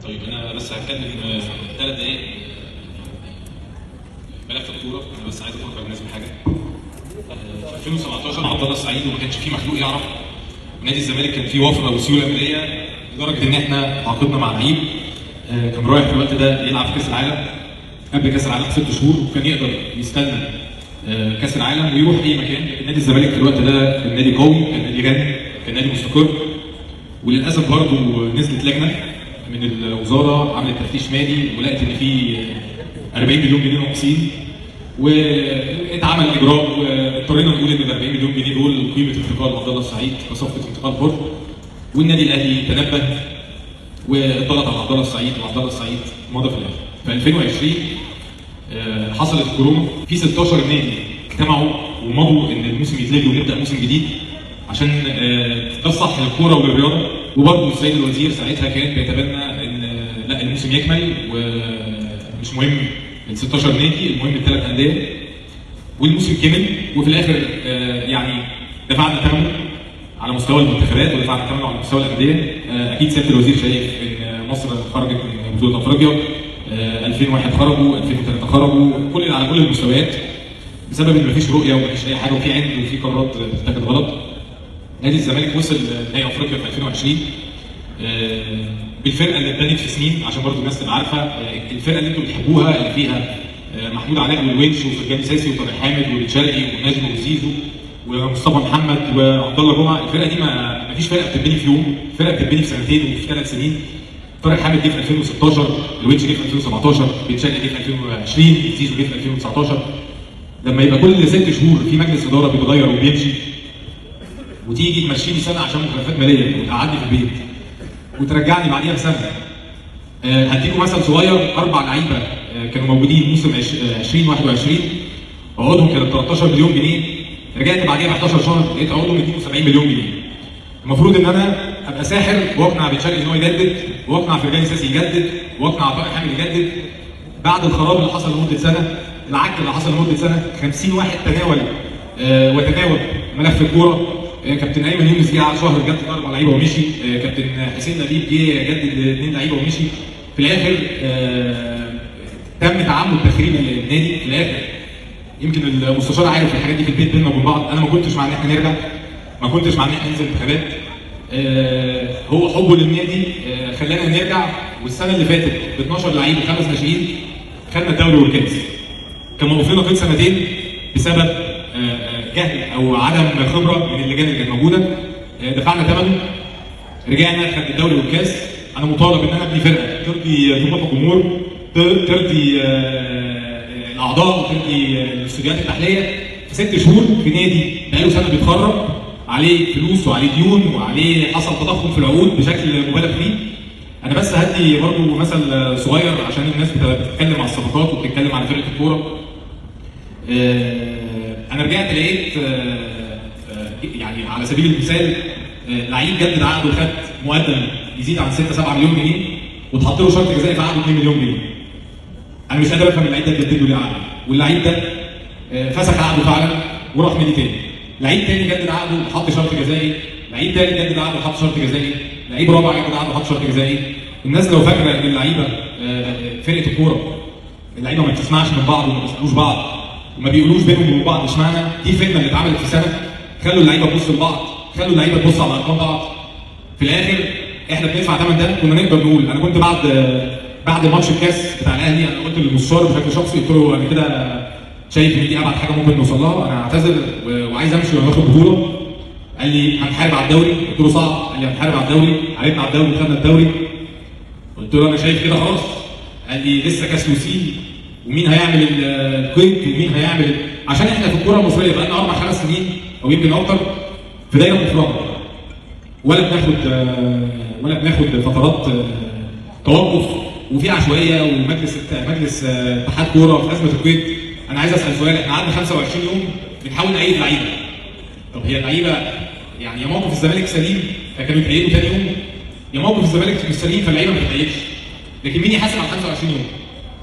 طيب انا بس هتكلم 3 دقايق ملف الكوره. انا بس عايز افكر الناس بحاجه. في 2017 مع عبد الله السعيد وما كانش فيه مخلوق يعرف. نادي الزمالك كان فيه وفره وسيوله ماليه لدرجه ان احنا تعاقدنا مع لعيب كان رايح في الوقت ده يلعب في كاس العالم قبل كاس العالم ب6 شهور، وكان يقدر يستنى كاس العالم ويروح اي مكان. نادي الزمالك في الوقت ده كان نادي قوي، كان نادي غني، كان نادي مستقر. وللاسف برضه نزلت لجنه من الوزاره عملت تفتيش مالي ولقت ان في 40 مليون جنيه ناقصين، واتعمل اجراء واضطرينا نقول ان ال 40 مليون جنيه دول قيمه انتقال عبد الله السعيد كصفقه انتقال حر. والنادي الاهلي تنبه واطلق على عبد الله السعيد، وعبد الله السعيد مضى في الاهلي. في 2020 حصلت الكورونا، في 16 نادي اجتمعوا ومضوا ان الموسم يتلغي ونبدا موسم جديد عشان ده الصح للكوره وللرياضه. وبرضه السيد الوزير ساعتها كان بيتبنى ان لا الموسم يكمل ومش مهم ال 16 نادي، المهم الثلاث انديه. والموسم كمل وفي الاخر يعني دفعنا ثمنه على مستوى المنتخبات ودفعنا ثمنه على مستوى الانديه. اكيد سياده الوزير شايف ان مصر خرجت من بطوله افريقيا، 2001 خرجوا، 2003 خرجوا، على كل المستويات بسبب ان مفيش رؤيه ومفيش اي حاجه وفي عند وفي قرارات بتتاخد غلط. نادي الزمالك وصل نهائي افريقيا في 2020 بالفرقه اللي اتبنت في سنين، عشان برضه الناس تبقى عارفه الفرقه اللي انتم بتحبوها اللي فيها محمود علاء والونش وفرجاني ساسي وطارق حامد ووليد شرقي ونجم وزيزو ومصطفى محمد وعبد الله جمعه. الفرقه دي ما فيش فرقه بتتبني في يوم، فرقه بتتبني في سنتين وفي 3 سنين. طارق حامد جه في 2016، الونش جه في 2017، وليد شرقي جه في 2020، زيزو جه في 2019. لما يبقى كل 6 شهور في مجلس اداره بيتغير وبيمشي وتيجي تمشيني سنه عشان مخالفات ماليه وتقعدني في البيت وترجعني بعديها بسنه. هديكم مثل صغير، 4 لعيبه كانوا موجودين موسم 2021 عقودهم كانت 13 مليون جنيه، رجعت بعديها ب 11 شهر لقيت عقودهم 72 مليون جنيه. المفروض ان انا ابقى ساحر واقنع بن شرقي ان هو يجدد، واقنع فرجاني ساسي يجدد، واقنع طارق حامد يجدد. بعد الخراب اللي حصل لمده سنه، العك اللي حصل لمده سنه، 50 واحد تناول وتناول ملف الكوره. كابتن ايمن يونس جه على شهر جدد 4 لعيبه ومشي، كابتن حسين لبيب جه جدد 2 لعيبه ومشي. في الاخر تم تعمد تخريب النادي. في الاخر يمكن المستشار عارف الحاجات دي في البيت بيننا وبين بعض، انا ما كنتش مع ان احنا نرجع، ما كنتش مع ان احنا ننزل انتخابات. هو حبه للنادي خلانا نرجع. والسنه اللي فاتت ب 12 لعيب و5 ناشئين خدنا الدوري والكاس. كان موقف لنا قيد سنتين بسبب جهل او عدم خبره من اللجان اللي كانت موجوده. دفعنا ثمنه، رجعنا خدنا الدوري والكاس. انا مطالب ان انا ابني فرقه ترضي طموح الجمهور، ترضي الاعضاء وترضي الاستوديوهات التحليليه في 6 شهور في نادي بقاله سنه بيتخرب عليه فلوس وعليه ديون وعليه حصل تضخم في العقود بشكل مبالغ فيه. انا بس هدي برضه مثل صغير عشان الناس بتتكلم على الصفقات وبتتكلم على فرقه الكوره. انا رجعت لقيت يعني على سبيل المثال لعيب جدد عقده وخد مقدم يزيد عن 6-7 مليون جنيه وتحط له شرط جزائي في عقده 2 مليون جنيه. انا مش قادر افهم اللعيب ده جدد له ليه عقده، واللعيب ده فسخ عقده فعلا وراح نادي تاني. لعيب تاني جدد عقده وحط شرط جزائي، لعيب تاني جدد عقده وحط شرط جزائي، لعيب رابع جدد عقده وحط شرط جزائي. الناس لو فاكره ان اللعيبه فرقه الكوره اللعيبه ما بتسمعش من بعض وما بيسالوش بعض وما بيقولوش بينهم وبين بعض اشمعنى، دي الفتنه اللي اتعملت في سنه. خلوا اللعيبه تبص لبعض، خلوا اللعيبه تبص على ارقام بعض. في الاخر احنا بندفع ثمن ده. كنا نقدر نقول، انا كنت بعد ماتش الكاس بتاع الاهلي انا قلت للمستشار بشكل شخصي، قلت له انا كده شايف ان دي ابعد حاجه ممكن نوصل لها، انا اعتذر وعايز امشي وناخد بطوله. قال لي هنحارب على الدوري، قلت له صعب. قال لي هنحارب على الدوري، عرفنا على الدوري وخدنا الدوري. قلت له انا شايف كده خلاص. قال لي لسه كاس وسيل ومين هيعمل القيد ومين هيعمل، عشان احنا في الكوره المصريه بقى لنا 4-5 سنين او يمكن اكتر في دايره مفرغه، ولا بناخد فترات توقف وفي عشوائيه ومجلس اتحاد كوره في ازمه القيد. انا عايز اسال سؤال، احنا قعدنا 25 يوم بنحاول نعيد لعيبه. طب هي اللعيبه يعني يا موقف الزمالك سليم فكانوا يتأيدوا ثاني يوم، يا موقف الزمالك مش سليم فاللعيبه ما تتأيدش. لكن مين يحاسب على 25 يوم؟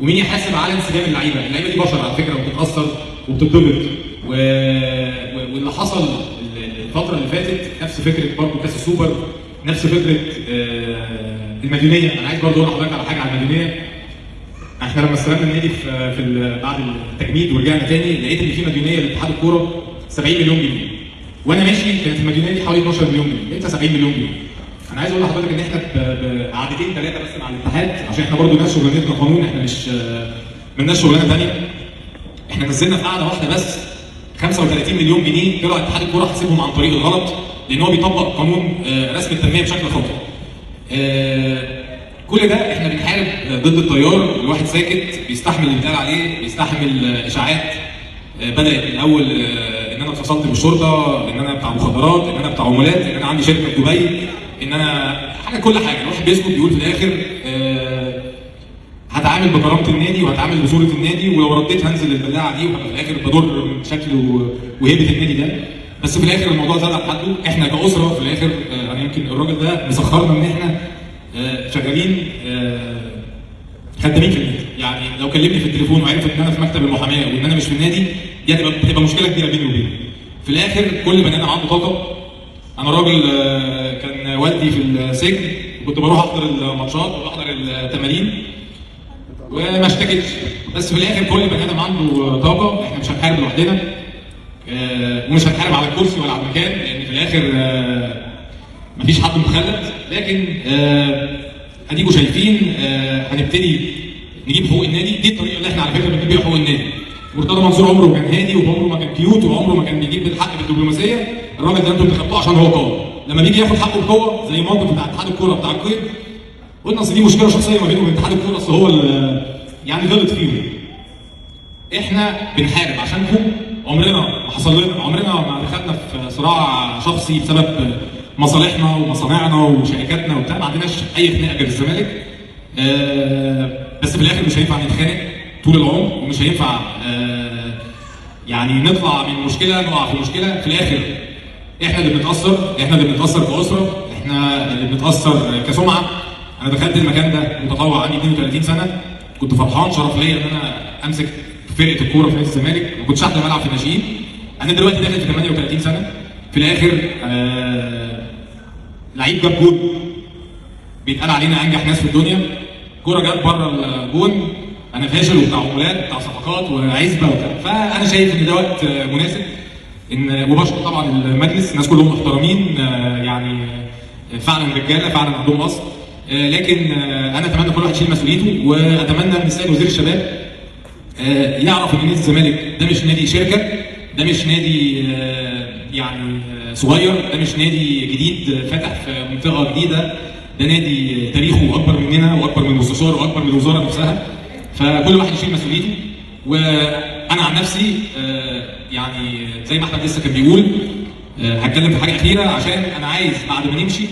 ومين يحاسب على انسجام اللعيبه؟ اللعيبه دي بشر على فكره وبتتاثر وبتتضغط. واللي حصل الفتره اللي فاتت نفس فكره برضه كاس السوبر، نفس فكره المديونيه، انا عايز برضه اقول لحضرتك على حاجه على المديونيه. احنا لما استلمنا النادي بعد التجميد ورجعنا تاني لقيت ان في مديونيه لاتحاد الكوره 70 مليون جنيه. وانا ماشي كانت المديونيه دي حوالي 12 مليون جنيه، لقيتها 70 مليون جنيه. انا عايز اقول لحضرتك ان احنا بقعدتين ثلاثه بس مع الاتحاد، عشان احنا برضه ناس شغلانتنا قانون، احنا مش مالناش شغلانه ثانيه. احنا نزلنا في قعده واحده بس 35 مليون جنيه طلع اتحاد الكوره حاسبهم عن طريق الغلط، لان هو بيطبق قانون رسم التنميه بشكل خاطئ. كل ده احنا بنحارب ضد التيار، الواحد ساكت بيستحمل اللي بيتقال عليه، بيستحمل اشاعات بدات من اول ان انا اتفصلت بالشرطه، ان انا بتاع مخدرات، ان انا بتاع عمولات، ان انا عندي شركه في دبي، ان انا كل حاجه. الواحد بيسكت بيقول في الاخر هتعامل بكرامه النادي وهتعامل بصوره النادي، ولو رديت هنزل البلاعه دي وهبقى في الاخر بضر من شكل وهيبه النادي ده. بس في الاخر الموضوع زاد عن حده، احنا كاسره في الاخر انا يمكن الراجل ده مسخرنا ان احنا شغالين خدامين في النادي. يعني لو كلمني في التليفون وعرف ان انا في مكتب المحاماه وان انا مش في النادي، دي هتبقى مشكله كبيره بيني وبينه. في الاخر كل بني ادم عنده طاقه. انا راجل كان والدي في السجن وكنت بروح احضر الماتشات واحضر التمارين وما اشتكتش، بس في الاخر كل بني ادم عنده طاقه. احنا مش هنحارب لوحدنا ومش هنحارب على الكرسي ولا على المكان، لان في الاخر مفيش حد مخلد. لكن اديكوا شايفين هنبتدي نجيب حقوق النادي. دي الطريقه اللي احنا على فكره بنجيب بيها حقوق النادي. مرتضى منصور عمره ما كان هادي وعمره ما كان كيوت وعمره ما كان بيجيب الحق بالدبلوماسيه. الراجل ده انتوا انتخبتوه عشان هو قوي، لما بيجي ياخد حقه بقوه زي الموقف بتاع اتحاد الكوره بتاع القيد، قلنا اصل دي مشكله شخصيه ما بينه وبين اتحاد الكوره، اصل هو يعني غلط فيهم. احنا بنحارب عشانكم، عمرنا ما حصل لنا، عمرنا ما دخلنا في صراع شخصي بسبب مصالحنا ومصانعنا وشركاتنا وبتاع، ما عندناش اي خناقه غير الزمالك. بس في الاخر مش هينفع نتخانق طول العمر، ومش هينفع يعني نطلع من مشكله نقع في مشكله. في الاخر احنا اللي بنتاثر، احنا اللي بنتاثر كاسره، احنا اللي بنتاثر كسمعه. انا دخلت المكان ده متطوع، عندي 32 سنه، كنت فرحان، شرف ليا ان انا امسك فرقه الكوره في نادي الزمالك، ما كنتش احلم العب في الناشئين. انا دلوقتي داخل في 38 سنه. في الاخر لعيب جاب جول بيتقال علينا انجح ناس في الدنيا، كوره جت بره الجون انا فاشل وبتاع عمولات بتاع صفقات وعزبه وبتاع. فانا شايف ان ده وقت مناسب ان وبشكر طبعا المجلس، الناس كلهم محترمين يعني فعلا رجاله فعلا عندهم اصل. لكن انا اتمنى كل واحد يشيل مسؤوليته، واتمنى ان السيد وزير الشباب يعرف ان نادي الزمالك ده مش نادي شركه، ده مش نادي يعني صغير، ده مش نادي جديد فاتح في منطقه جديده، ده نادي تاريخه اكبر مننا واكبر من المستشار واكبر من الوزاره نفسها. فكل واحد يشيل مسؤوليته. وانا عن نفسي يعني زي ما احمد لسه كان بيقول هتكلم في حاجه اخيره، عشان انا عايز بعد ما نمشي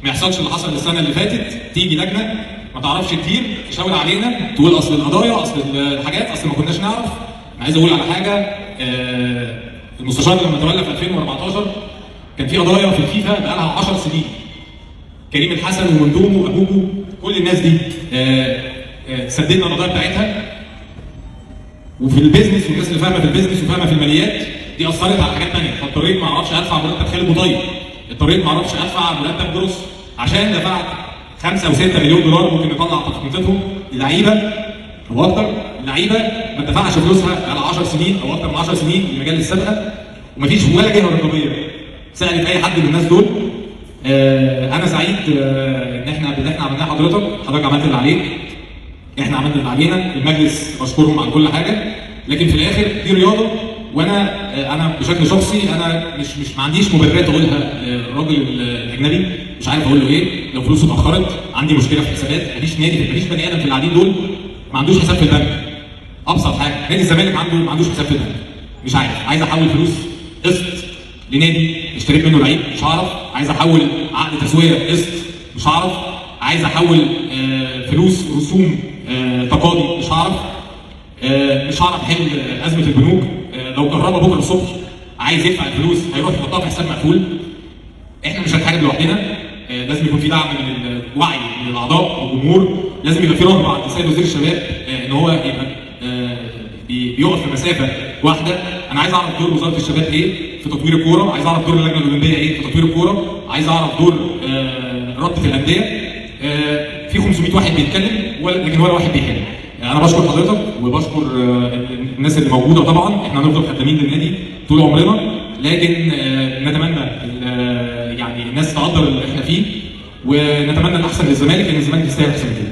ما يحصلش اللي حصل السنه اللي فاتت، تيجي لجنه ما تعرفش كتير تشاور علينا تقول اصل القضايا اصل الحاجات اصل ما كناش نعرف. انا عايز اقول على حاجه، المستشار لما تولى في 2014 كان في قضايا في الفيفا بقى لها 10 سنين. كريم الحسن ومندومه وابوجو كل الناس دي سددنا القضايا بتاعتها. وفي البيزنس والناس اللي فاهمه في البيزنس وفاهمه في الماليات دي اثرت على حاجات ثانيه، فاضطريت ما اعرفش ادفع مرتب خالد مطيب، اضطريت ما اعرفش ادفع مرتب جروس عشان دفعت 5 او 6 مليون دولار ممكن نطلع تخطيطهم للعيبه او اكتر. اللعيبه ما دفعش فلوسها بقى 10 سنين او اكتر من 10 سنين للمجال السابقه، ومفيش ولا جهه رقابيه سالت اي حد من الناس دول. انا سعيد ان احنا عملناه. حضرتك عملت اللي عليك، احنا عملنا اللي علينا، المجلس بشكرهم على كل حاجه. لكن في الاخر دي رياضه، وانا بشكل شخصي انا مش ما عنديش مبررات اقولها للراجل الاجنبي، مش عارف اقول له ايه. لو فلوسه اتاخرت عندي مشكله في الحسابات، مفيش بني ادم في اللي قاعدين دول ما عندوش حساب في البنك. ابسط حاجه نادي الزمالك ما عندوش حساب في البنك، مش عارف. عايز احول فلوس قسط لنادي اشتريت منه لعيب مش هعرف، عايز احول عقد تسويه قسط مش هعرف، عايز احول فلوس رسوم تقاضي مش هعرف، مش هعرف احل ازمه البنوك. لو كهرباء بكره الصبح عايز يدفع الفلوس هيروح يحطها في حساب مقفول. احنا مش هنحارب لوحدنا، لازم يكون في دعم من الوعي من الاعضاء والجمهور، لازم يبقى في رغبه عند السيد وزير الشباب ان هو يبقى بيقف في مسافه واحده. انا عايز اعرف دور وزاره الشباب ايه في تطوير الكوره، عايز اعرف دور اللجنه الاولمبيه ايه في تطوير الكوره، عايز اعرف دور رابطه الانديه. في 500 واحد بيتكلم لكن ولا واحد بيحل. انا بشكر حضرتك وبشكر الناس اللي موجوده. طبعا احنا هنفضل خدامين للنادي طول عمرنا، لكن نتمنى يعني الناس تقدر اللي احنا فيه، ونتمنى الاحسن للزمالك لان الزمالك يستاهل احسن من كده.